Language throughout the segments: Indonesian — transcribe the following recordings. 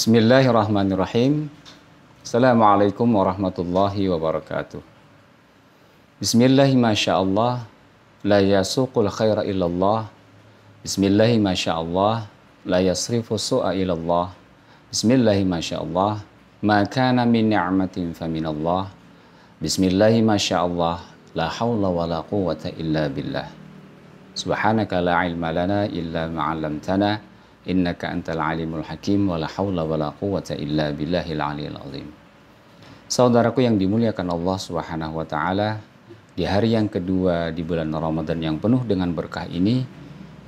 Bismillahirrahmanirrahim. Assalamualaikum warahmatullahi wabarakatuh. Bismillahi masyaallah, la yasuqul khaira illallah. Bismillahi masyaallah, la yasrifu su'a illallah. Bismillahi masyaallah, ma kana min ni'matin faminallah. Bismillahi masyaallah, la hawla wa la quwwata illa billah. Subhanaka la ilma lana illa ma'allamtana. Innaka antal alimul hakim wa la hawla wa la quwwata illa billahil aliyil azim. Saudaraku yang dimuliakan Allah Subhanahu wa taala, di hari yang kedua di bulan Ramadan yang penuh dengan berkah ini,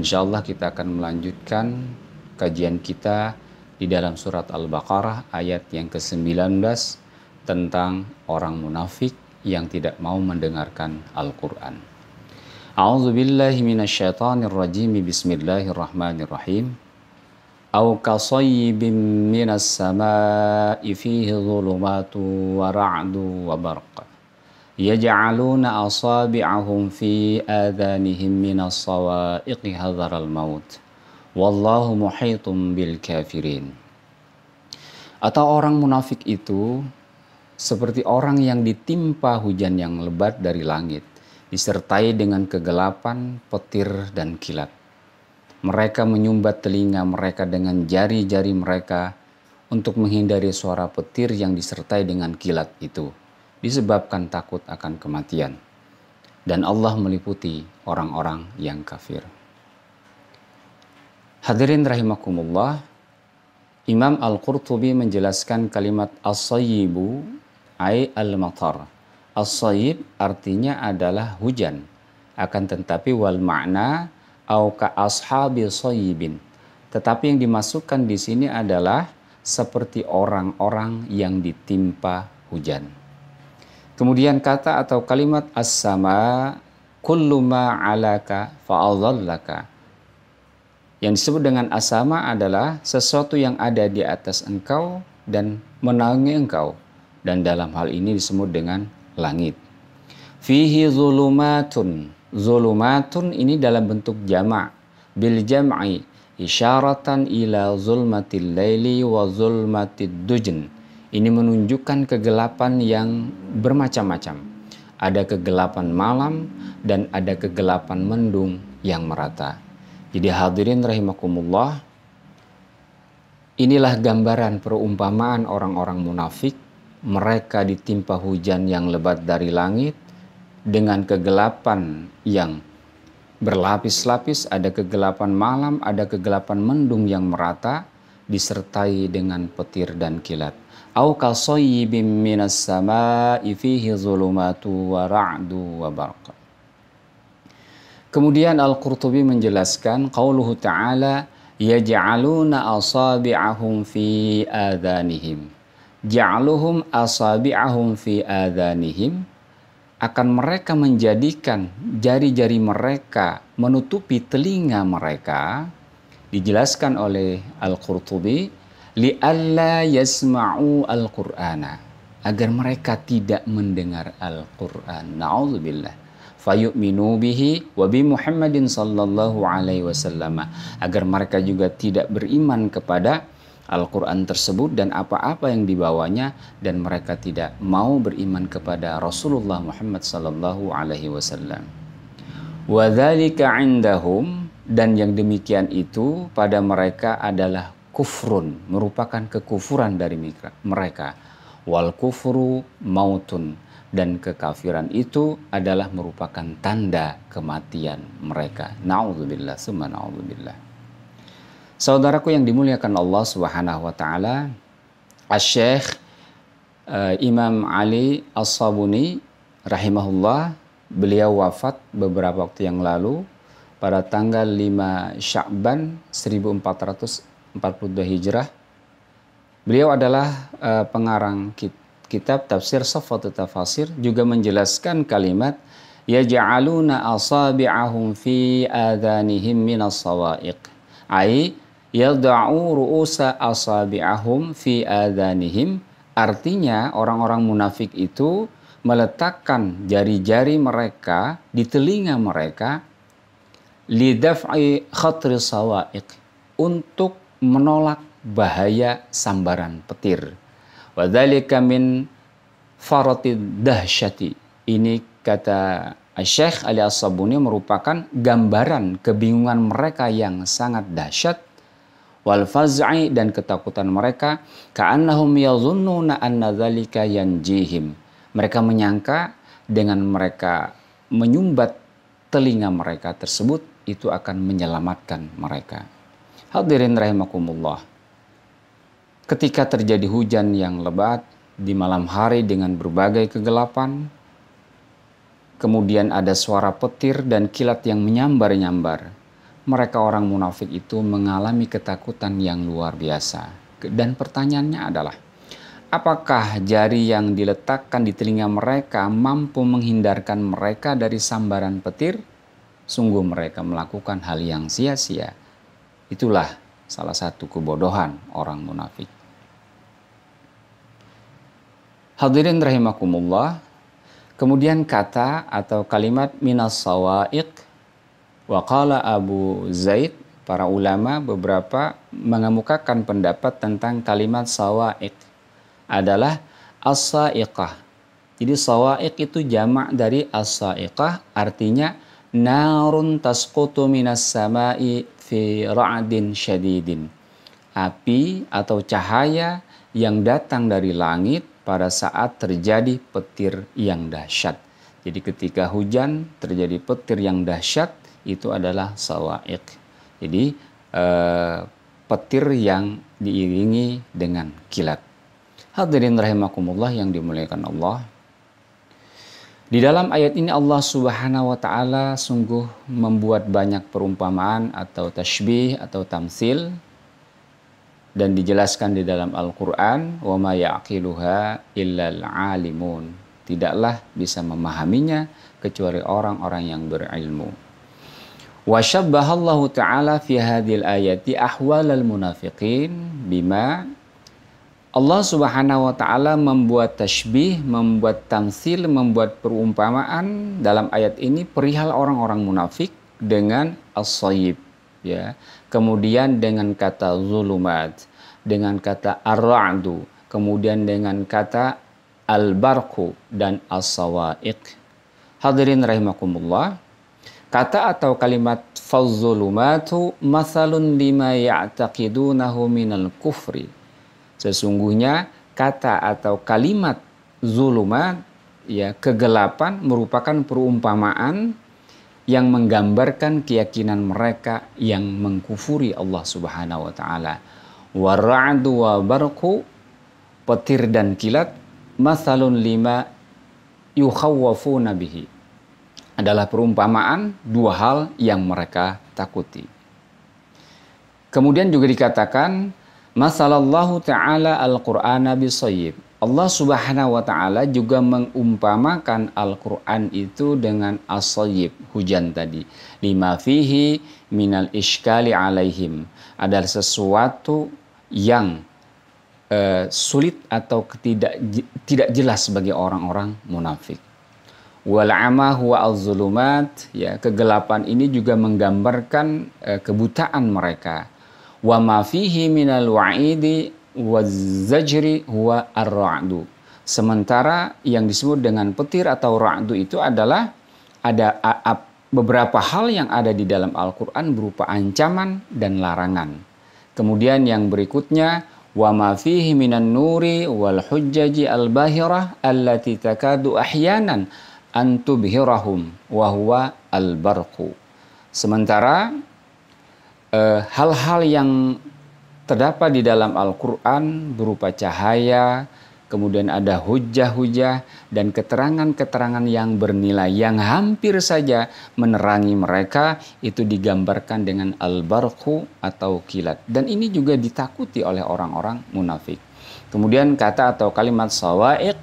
insyaallah kita akan melanjutkan kajian kita di dalam surat Al-Baqarah ayat yang ke-19 tentang orang munafik yang tidak mau mendengarkan Al-Qur'an. A'udzubillahi minasyaitonirrajim. Bismillahirrahmanirrahim. Au kasayyibin minas samaa'i fihi dhulumatu wa ra'du wa barq yaj'aluna asabi'ahum fi adhanihim minas sawa'iqi hadharal maut wallahu muhitum bil kafirin. Atau orang munafik itu seperti orang yang ditimpa hujan yang lebat dari langit, disertai dengan kegelapan, petir dan kilat. Mereka menyumbat telinga mereka dengan jari-jari mereka untuk menghindari suara petir yang disertai dengan kilat itu, disebabkan takut akan kematian. Dan Allah meliputi orang-orang yang kafir. Hadirin rahimakumullah, Imam Al-Qurtubi menjelaskan kalimat as-sayyibu ay al-matar. As-sayyib artinya adalah hujan, akan tetapi wal makna au ka ashabi sayyibin. Tetapi yang dimasukkan di sini adalah seperti orang-orang yang ditimpa hujan. Kemudian kata atau kalimat as-sama kullu ma 'alaka fa'adhallaka. Yang disebut dengan as-sama adalah sesuatu yang ada di atas engkau dan menaungi engkau, dan dalam hal ini disebut dengan langit. Fihi zulumatun. Zulumatun ini dalam bentuk jama' bil jam'i isyaratan ila zulmatil laili wa zulmatid dujn. Ini menunjukkan kegelapan yang bermacam-macam. Ada kegelapan malam dan ada kegelapan mendung yang merata. Jadi hadirin rahimakumullah, inilah gambaran perumpamaan orang-orang munafik. Mereka ditimpa hujan yang lebat dari langit dengan kegelapan yang berlapis-lapis, ada kegelapan malam, ada kegelapan mendung yang merata, disertai dengan petir dan kilat. Au kasayyibin minas samaa'i fihi zulumatu wa ra'du wa barq. Kemudian Al-Qurtubi menjelaskan qauluhu ta'ala yaj'aluna asabi'ahum fi adhanihim. Ja'aluhum asabi'ahum fi adhanihim, akan mereka menjadikan jari-jari mereka menutupi telinga mereka. Dijelaskan oleh Al-Qurtubi li'alla yasma'u al-Qur'ana, agar mereka tidak mendengar Al-Qur'an. Na'udzubillah. Fayu'minu bihi wa bi Muhammadin sallallahu alaihi wasallam, agar mereka juga tidak beriman kepada Al-Quran tersebut dan apa-apa yang dibawanya, dan mereka tidak mau beriman kepada Rasulullah Muhammad sallallahu alaihi wasallam. Wa dzalika 'indahum, dan yang demikian itu pada mereka adalah kufrun, merupakan kekufuran dari mereka. Wal kufru mautun, dan kekafiran itu adalah merupakan tanda kematian mereka. Na'udzubillah, summa na'udzubillah. Saudaraku yang dimuliakan Allah Subhanahu wa taala, Asy-Syaikh Imam Ali As-Sabuni rahimahullah, beliau wafat beberapa waktu yang lalu pada tanggal 5 Sya'ban 1442 Hijrah. Beliau adalah pengarang kitab tafsir Safwatut Tafasir, juga menjelaskan kalimat yaj'aluna asabi'ahum fi adhanihim minas sawa'iq, ai yada'u ru'usa asabi'ahum fi adhanihim. Artinya orang-orang munafik itu meletakkan jari-jari mereka di telinga mereka lidaf'i khatri sawa'iq, untuk menolak bahaya sambaran petir. Wa dzalika min faratid dahsyati. Ini kata Syekh Ali As-Sabuni merupakan gambaran kebingungan mereka yang sangat dahsyat, wal faz'i, dan ketakutan mereka, ka'annahum yadhunnuna anna dzalika yanjihim. Mereka menyangka dengan mereka menyumbat telinga mereka tersebut itu akan menyelamatkan mereka. Hadirin rahimakumullah. Ketika terjadi hujan yang lebat di malam hari dengan berbagai kegelapan, kemudian ada suara petir dan kilat yang menyambar-nyambar, mereka orang munafik itu mengalami ketakutan yang luar biasa. Dan pertanyaannya adalah, apakah jari yang diletakkan di telinga mereka mampu menghindarkan mereka dari sambaran petir? Sungguh mereka melakukan hal yang sia-sia. Itulah salah satu kebodohan orang munafik. Hadirin rahimakumullah. Kemudian kata atau kalimat minas sawa'iq, wa qala Abu Zaid, para ulama beberapa mengemukakan pendapat tentang kalimat sawa'iq adalah as-sa'iqah. Jadi sawa'iq itu jamak dari as-sa'iqah, artinya narun tasqutu minas sama'i fi ra'din syadidin. Api atau cahaya yang datang dari langit pada saat terjadi petir yang dahsyat. Jadi ketika hujan terjadi petir yang dahsyat, itu adalah sawa'iq. Jadi petir yang diiringi dengan kilat. Hadirin rahimakumullah yang dimuliakan Allah. Di dalam ayat ini Allah Subhanahu wa taala sungguh membuat banyak perumpamaan atau tashbih atau tamsil, dan dijelaskan di dalam Al-Qur'an, wa ma ya'qiluha illal alimun. Tidaklah bisa memahaminya kecuali orang-orang yang berilmu. Wa syabbahallahu ta'ala fi hadhil ayati ahwalal munafiqin bima. Allah Subhanahu wa taala membuat tashbih, membuat tamsil, membuat perumpamaan dalam ayat ini perihal orang-orang munafik dengan as-sayyib, ya. Kemudian dengan kata zulumat, dengan kata ar-ra'du, kemudian dengan kata al-barqu dan as-sawa'iq. Hadirin rahimakumullah. Kata atau kalimat faz-zulumatu mathalun lima ya'taqidunahu minal kufri. Sesungguhnya kata atau kalimat zulumat, ya, kegelapan, merupakan perumpamaan yang menggambarkan keyakinan mereka yang mengkufuri Allah Subhanahu wa taala. Wara'du wa barqu, petir dan kilat, mathalun lima yukhawwafuna bihi, adalah perumpamaan dua hal yang mereka takuti. Kemudian juga dikatakan masalallahu ta'ala al-Qur'ana bisayyib. Allah Subhanahu wa ta'ala juga mengumpamakan Al-Quran itu dengan as-sayyib, hujan tadi. Lima fihi minal ishkali alaihim. Adalah sesuatu yang sulit atau tidak jelas bagi orang-orang munafik. Wal'ama huwa az-zulumat, ya, kegelapan ini juga menggambarkan kebutaan mereka. Wa ma fihi minal wa'idi waz-zajri huwa ar-ra'du. Sementara yang disebut dengan petir atau ra'du itu adalah ada beberapa hal yang ada di dalam Al-Qur'an berupa ancaman dan larangan. Kemudian yang berikutnya wa ma fihi minan nuri wal hujjaji al-bahirah allati takadu ahyanan an tubhirahum wa huwa al-barqu. Sementara hal-hal yang terdapat di dalam Al-Quran berupa cahaya, kemudian ada hujah-hujah dan keterangan-keterangan yang bernilai yang hampir saja menerangi mereka, itu digambarkan dengan al-barqu atau kilat. Dan ini juga ditakuti oleh orang-orang munafik. Kemudian kata atau kalimat sawa'iq,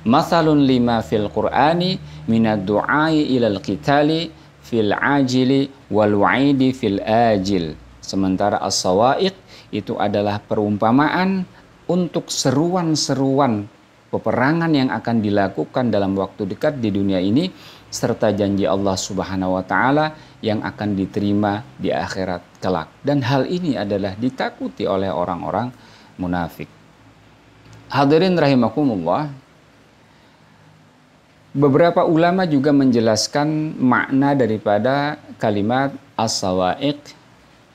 mathalun lima fil qur'ani minad du'ai ilal qitali fil ajili wal wa'idi fil ajil. Sementara as-sawa'iq itu adalah perumpamaan untuk seruan-seruan peperangan yang akan dilakukan dalam waktu dekat di dunia ini, serta janji Allah Subhanahu wa taala yang akan diterima di akhirat kelak. Dan hal ini adalah ditakuti oleh orang-orang munafik. Hadirin rahimakumullah, beberapa ulama juga menjelaskan makna daripada kalimat as-sawa'iq,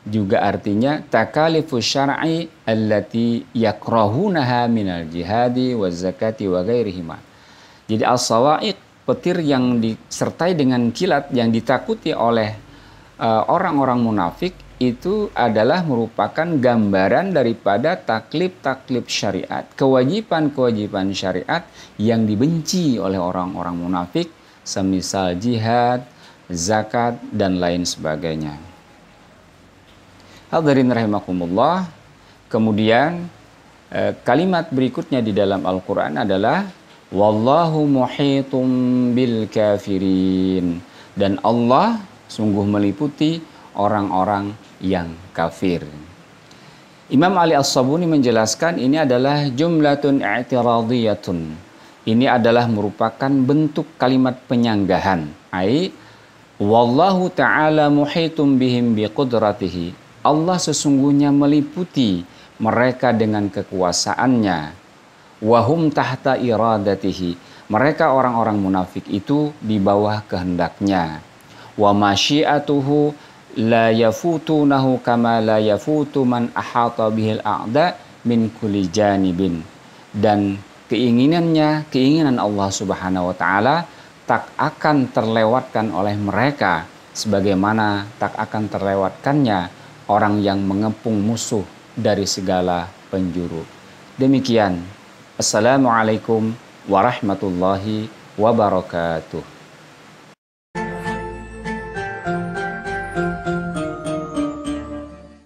juga artinya takalifus syar'i allati yakrahunaha minal jihadi wa zakati wa ghairihima. Jadi as-sawa'iq, petir yang disertai dengan kilat yang ditakuti oleh orang-orang munafik, itu adalah merupakan gambaran daripada taklif-taklif syariat, kewajiban-kewajiban syariat yang dibenci oleh orang-orang munafik, semisal jihad, zakat, dan lain sebagainya. Hadirin rahimakumullah, kemudian kalimat berikutnya di dalam Al-Quran adalah wallahu muhitum bil kafirin, dan Allah sungguh meliputi orang-orang yang kafir. Imam Ali As-Sabuni menjelaskan ini adalah jumlatun i'tiradiyatun. Ini adalah merupakan bentuk kalimat penyanggahan. Ai wallahu ta'ala muhitum bihim biqudratihi. Allah sesungguhnya meliputi mereka dengan kekuasaannya. Wahum tahta iradatihi. Mereka orang-orang munafik itu di bawah kehendaknya. Wa masyiatuhu la yafutunahu kama la yafutu man ahata bihil a'da min kulli janibin. Dan keinginan Allah Subhanahu wa taala tak akan terlewatkan oleh mereka sebagaimana tak akan terlewatkannya orang yang mengepung musuh dari segala penjuru. Demikian. Assalamualaikum warahmatullahi wabarakatuh.